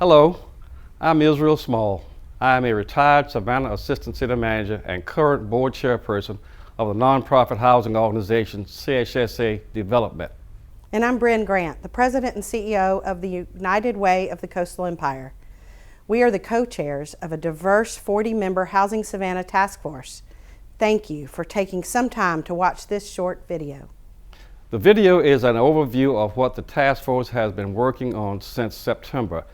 Hello, I'm Israel Small. I am a retired Savannah Assistant City Manager and current board chairperson of the nonprofit housing organization CHSA Development. And I'm Bryn Grant, the President and CEO of the United Way of the Coastal Empire. We are the co-chairs of a diverse 40-member Housing Savannah task force. Thank you for taking some time to watch this short video. The video is an overview of what the task force has been working on since September.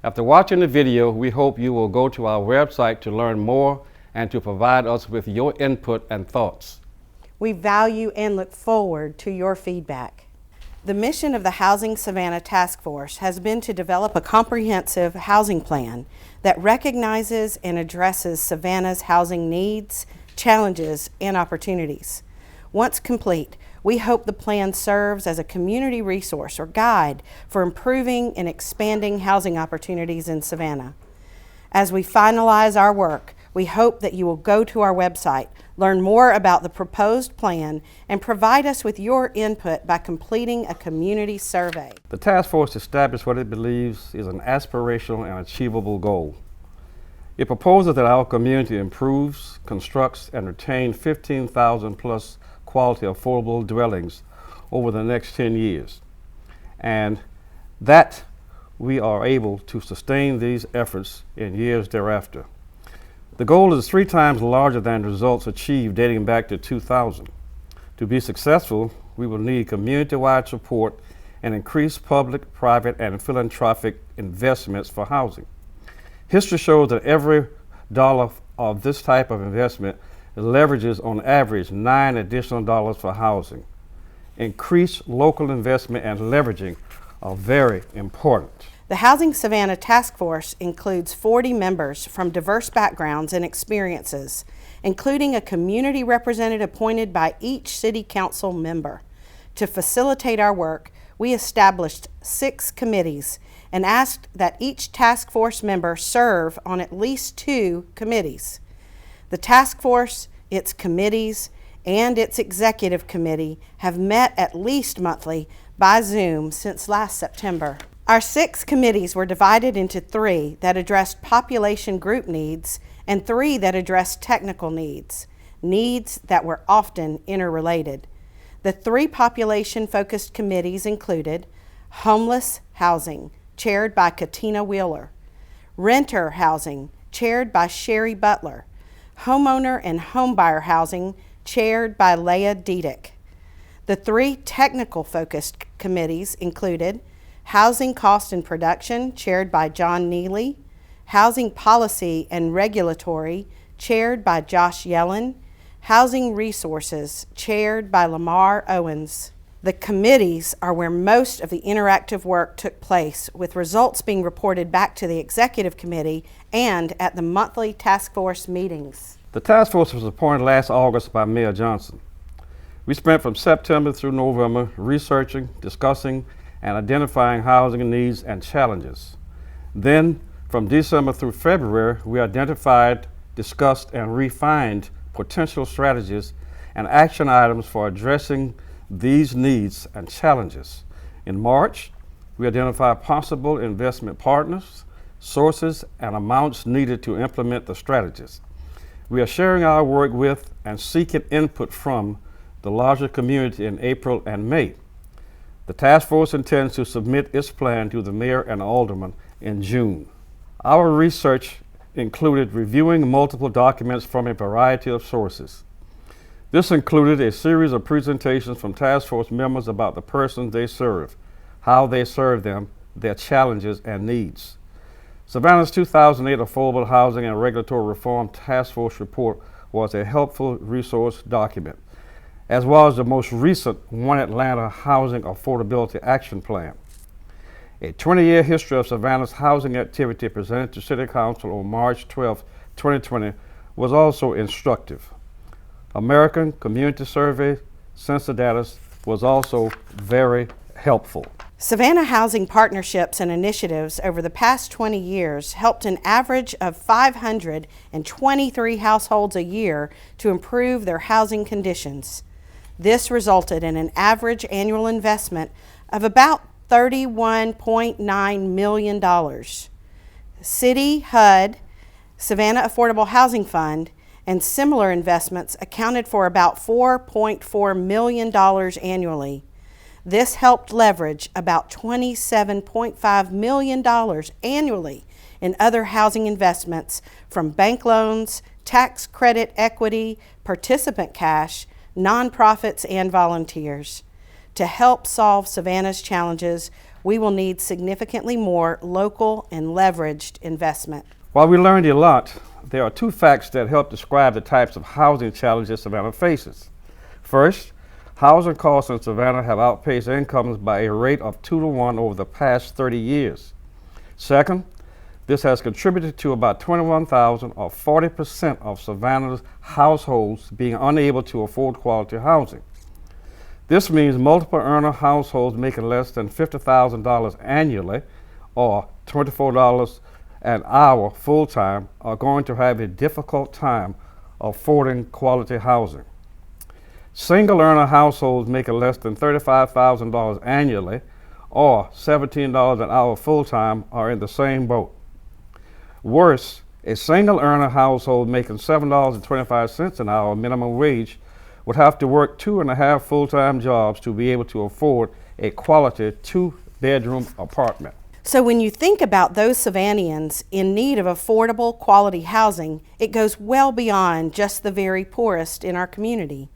After watching the video, we hope you will go to our website to learn more and to provide us with your input and thoughts. We value and look forward to your feedback. The mission of the Housing Savannah Task Force has been to develop a comprehensive housing plan that recognizes and addresses Savannah's housing needs, challenges, and opportunities. Once complete, we hope the plan serves as a community resource or guide for improving and expanding housing opportunities in Savannah. As we finalize our work, we hope that you will go to our website, learn more about the proposed plan, and provide us with your input by completing a community survey. The task force established what it believes is an aspirational and achievable goal. It proposes that our community improves, constructs, and retains 15,000 plus quality affordable dwellings over the next 10 years, and that we are able to sustain these efforts in years thereafter. The goal is 3 times larger than results achieved dating back to 2000. To be successful, we will need community-wide support and increased public, private, and philanthropic investments for housing. History shows that every dollar of this type of investment leverages on average $9 additional for housing. Increased local investment and leveraging are very important. The Housing Savannah Task Force includes 40 members from diverse backgrounds and experiences, including a community representative appointed by each city council member. To facilitate our work, we established 6 committees and asked that each task force member serve on at least 2 committees. The task force, its committees, and its executive committee have met at least monthly by Zoom since last September. Our 6 committees were divided into 3 that addressed population group needs and 3 that addressed technical needs that were often interrelated. The 3 population-focused committees included homeless housing, chaired by Katina Wheeler, renter housing, chaired by Sherry Butler, homeowner and homebuyer housing, chaired by Leah Diedick. The 3 technical-focused committees included housing cost and production, chaired by John Neely, housing policy and regulatory, chaired by Josh Yellen, housing resources, chaired by Lamar Owens. The committees are where most of the interactive work took place, with results being reported back to the executive committee and at the monthly task force meetings. The task force was appointed last August by Mayor Johnson. We spent from September through November researching, discussing, and identifying housing needs and challenges. Then, from December through February, we identified, discussed, and refined potential strategies and action items for addressing these needs and challenges. In March, we identified possible investment partners, sources, and amounts needed to implement the strategies. We are sharing our work with and seeking input from the larger community in April and May. The task force intends to submit its plan to the mayor and aldermen in June. Our research included reviewing multiple documents from a variety of sources. This included a series of presentations from task force members about the persons they serve, how they serve them, their challenges and needs. Savannah's 2008 Affordable Housing and Regulatory Reform Task Force report was a helpful resource document, as well as the most recent One Atlanta Housing Affordability Action Plan. A 20-year history of Savannah's housing activity presented to City Council on March 12, 2020 was also instructive. American Community Survey census data was also very helpful. Savannah Housing Partnerships and Initiatives over the past 20 years helped an average of 523 households a year to improve their housing conditions. This resulted in an average annual investment of about $31.9 million. City HUD, Savannah Affordable Housing Fund, and similar investments accounted for about $4.4 million annually. This helped leverage about $27.5 million annually in other housing investments from bank loans, tax credit equity, participant cash, nonprofits, and volunteers. To help solve Savannah's challenges, we will need significantly more local and leveraged investment. While we learned a lot, there are two facts that help describe the types of housing challenges Savannah faces. First, housing costs in Savannah have outpaced incomes by a rate of 2 to 1 over the past 30 years. Second, this has contributed to about 21,000 or 40% of Savannah's households being unable to afford quality housing. This means multiple earner households making less than $50,000 annually or $24 an hour full-time are going to have a difficult time affording quality housing. Single earner households making less than $35,000 annually or $17 an hour full-time are in the same boat. Worse, a single earner household making $7.25 an hour minimum wage would have to work 2.5 full-time jobs to be able to afford a quality 2-bedroom apartment. So when you think about those Savannahians in need of affordable quality housing, it goes well beyond just the very poorest in our community.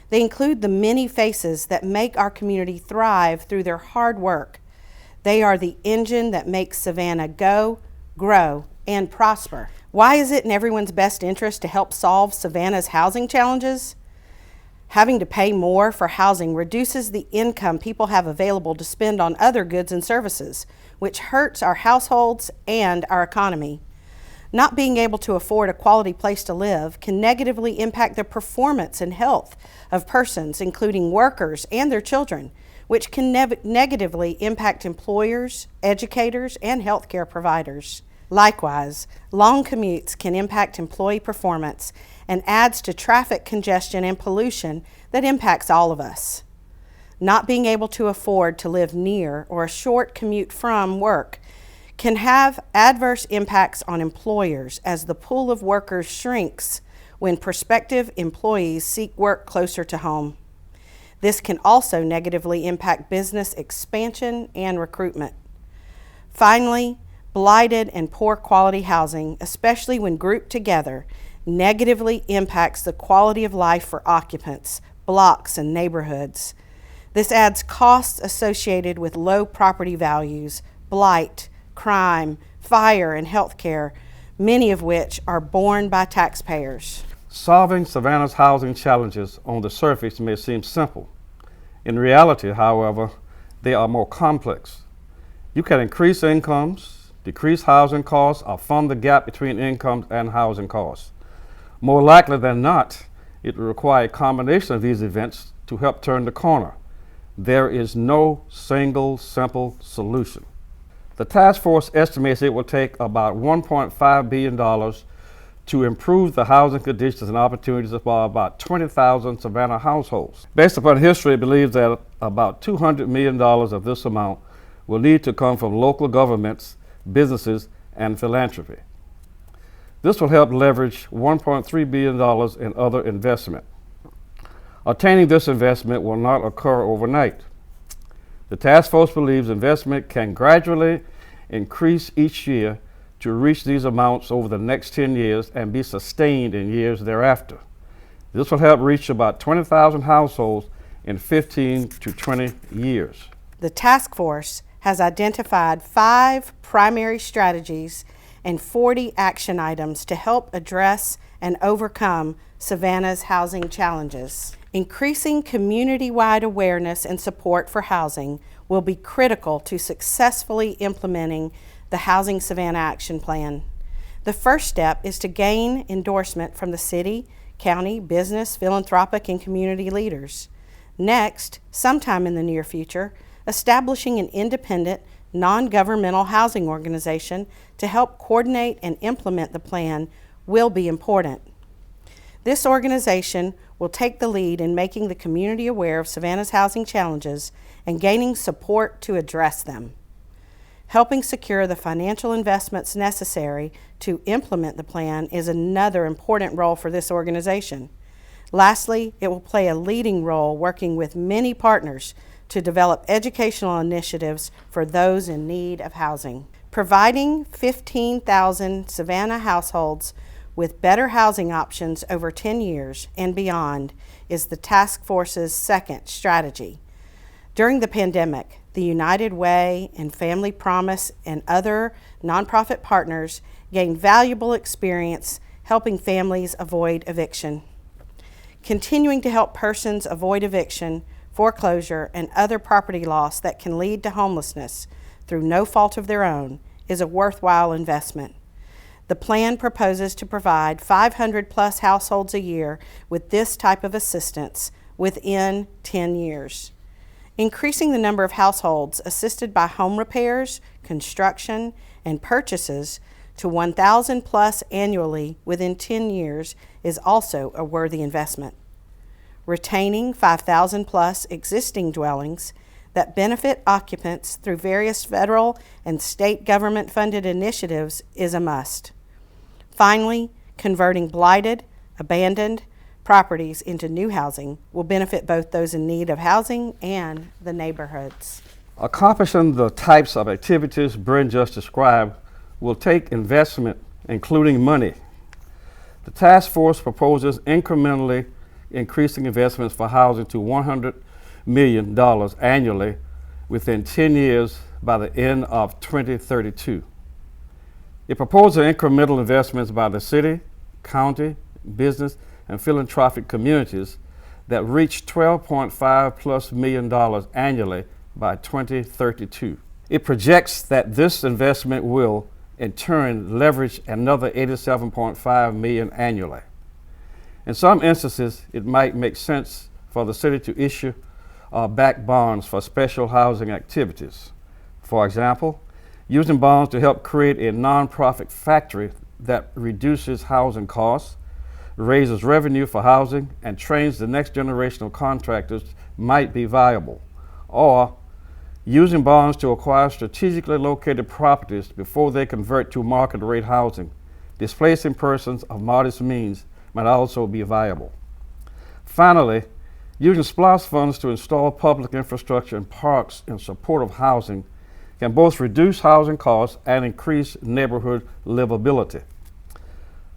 They include the many faces that make our community thrive through their hard work. They are the engine that makes Savannah go, grow, and prosper. Why is it in everyone's best interest to help solve Savannah's housing challenges? Having to pay more for housing reduces the income people have available to spend on other goods and services, which hurts our households and our economy. Not being able to afford a quality place to live can negatively impact the performance and health of persons, including workers and their children, which can negatively impact employers, educators, and healthcare providers. Likewise, long commutes can impact employee performance and adds to traffic congestion and pollution that impacts all of us. Not being able to afford to live near or a short commute from work can have adverse impacts on employers as the pool of workers shrinks when prospective employees seek work closer to home. This can also negatively impact business expansion and recruitment. Finally, blighted and poor quality housing, especially when grouped together, negatively impacts the quality of life for occupants, blocks, and neighborhoods. This adds costs associated with low property values, blight, crime, fire, and healthcare, many of which are borne by taxpayers. Solving Savannah's housing challenges on the surface may seem simple. In reality, however, they are more complex. You can increase incomes, decrease housing costs, or fund the gap between incomes and housing costs. More likely than not, it will require a combination of these events to help turn the corner. There is no single simple solution. The task force estimates it will take about $1.5 billion to improve the housing conditions and opportunities for about 20,000 Savannah households. Based upon history, it believes that about $200 million of this amount will need to come from local governments, businesses, and philanthropy. This will help leverage $1.3 billion in other investment. Attaining this investment will not occur overnight. The task force believes investment can gradually increase each year to reach these amounts over the next 10 years and be sustained in years thereafter. This will help reach about 20,000 households in 15 to 20 years. The task force has identified 5 primary strategies and 40 action items to help address and overcome Savannah's housing challenges. Increasing community-wide awareness and support for housing will be critical to successfully implementing the Housing Savannah Action Plan. The first step is to gain endorsement from the city, county, business, philanthropic, and community leaders. Next, sometime in the near future, establishing an independent, non-governmental housing organization to help coordinate and implement the plan will be important. This organization will take the lead in making the community aware of Savannah's housing challenges and gaining support to address them. Helping secure the financial investments necessary to implement the plan is another important role for this organization. Lastly, it will play a leading role working with many partners to develop educational initiatives for those in need of housing. Providing 15,000 Savannah households with better housing options over 10 years and beyond is the task force's second strategy. During the pandemic, the United Way and Family Promise and other nonprofit partners gained valuable experience helping families avoid eviction. Continuing to help persons avoid eviction, foreclosure, and other property loss that can lead to homelessness through no fault of their own is a worthwhile investment. The plan proposes to provide 500 plus households a year with this type of assistance within 10 years. Increasing the number of households assisted by home repairs, construction, and purchases to 1,000 plus annually within 10 years is also a worthy investment. Retaining 5,000 plus existing dwellings that benefit occupants through various federal and state government-funded initiatives is a must. Finally, converting blighted, abandoned properties into new housing will benefit both those in need of housing and the neighborhoods. Accomplishing the types of activities Brent just described will take investment, including money. The task force proposes incrementally increasing investments for housing to $100 million annually within 10 years by the end of 2032. It proposes incremental investments by the city, county, business, and philanthropic communities that reach $12.5+ million annually by 2032. It projects that this investment will, in turn, leverage another $87.5 million annually. In some instances, it might make sense for the city to issue back bonds for special housing activities. For example, using bonds to help create a nonprofit factory that reduces housing costs, raises revenue for housing, and trains the next generation of contractors might be viable. Or using bonds to acquire strategically located properties before they convert to market rate housing, displacing persons of modest means might also be viable. Finally, using SPLOST funds to install public infrastructure and parks in support of housing can both reduce housing costs and increase neighborhood livability.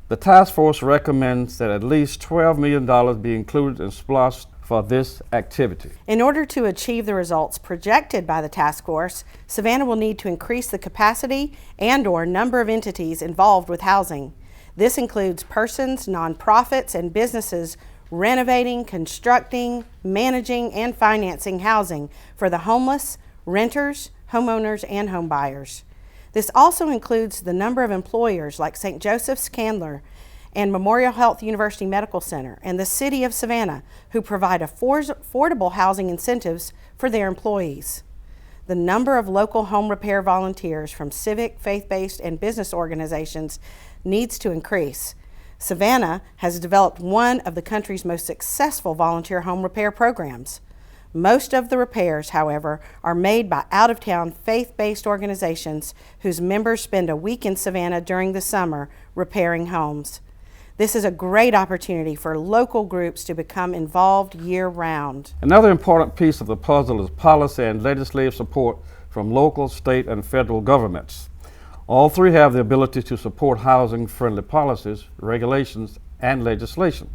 The task force recommends that at least $12 million be included in SPLOST for this activity. In order to achieve the results projected by the task force, Savannah will need to increase the capacity and/or number of entities involved with housing. This includes persons, nonprofits, and businesses renovating, constructing, managing, and financing housing for the homeless, renters, homeowners, and home buyers. This also includes the number of employers like St. Joseph's Candler and Memorial Health University Medical Center and the City of Savannah, who provide affordable housing incentives for their employees. The number of local home repair volunteers from civic, faith-based, and business organizations needs to increase. Savannah has developed one of the country's most successful volunteer home repair programs. Most of the repairs, however, are made by out-of-town faith-based organizations whose members spend a week in Savannah during the summer repairing homes. This is a great opportunity for local groups to become involved year-round. Another important piece of the puzzle is policy and legislative support from local, state, and federal governments. All three have the ability to support housing-friendly policies, regulations, and legislation.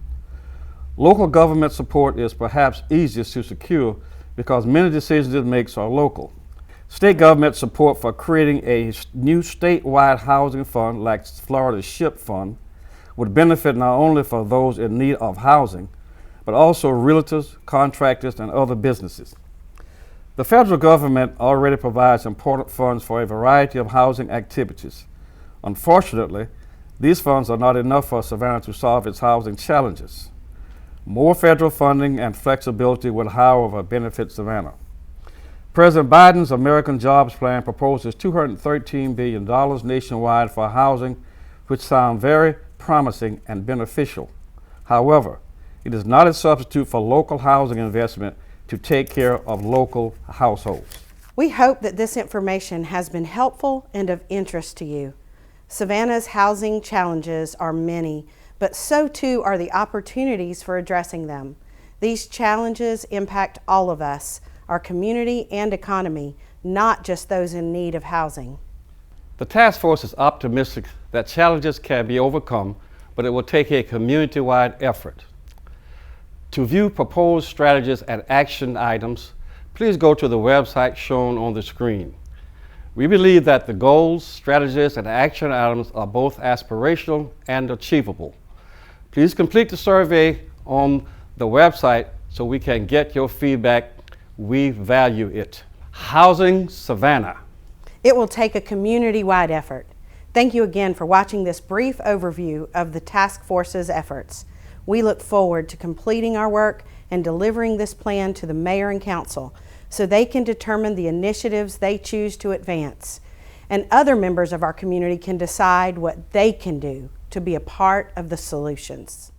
Local government support is perhaps easiest to secure because many decisions it makes are local. State government support for creating a new statewide housing fund like Florida's SHIP fund would benefit not only for those in need of housing, but also realtors, contractors, and other businesses. The federal government already provides important funds for a variety of housing activities. Unfortunately, these funds are not enough for Savannah to solve its housing challenges. More federal funding and flexibility will, however, benefit Savannah. President Biden's American Jobs Plan proposes $213 billion nationwide for housing, which sound very promising and beneficial. However, it is not a substitute for local housing investment to take care of local households. We hope that this information has been helpful and of interest to you. Savannah's housing challenges are many, but so too are the opportunities for addressing them. These challenges impact all of us, our community and economy, not just those in need of housing. The task force is optimistic that challenges can be overcome, but it will take a community-wide effort. To view proposed strategies and action items, please go to the website shown on the screen. We believe that the goals, strategies, and action items are both aspirational and achievable. Please complete the survey on the website so we can get your feedback. We value it. Housing Savannah. It will take a community-wide effort. Thank you again for watching this brief overview of the task force's efforts. We look forward to completing our work and delivering this plan to the mayor and council so they can determine the initiatives they choose to advance. And other members of our community can decide what they can do to be a part of the solutions.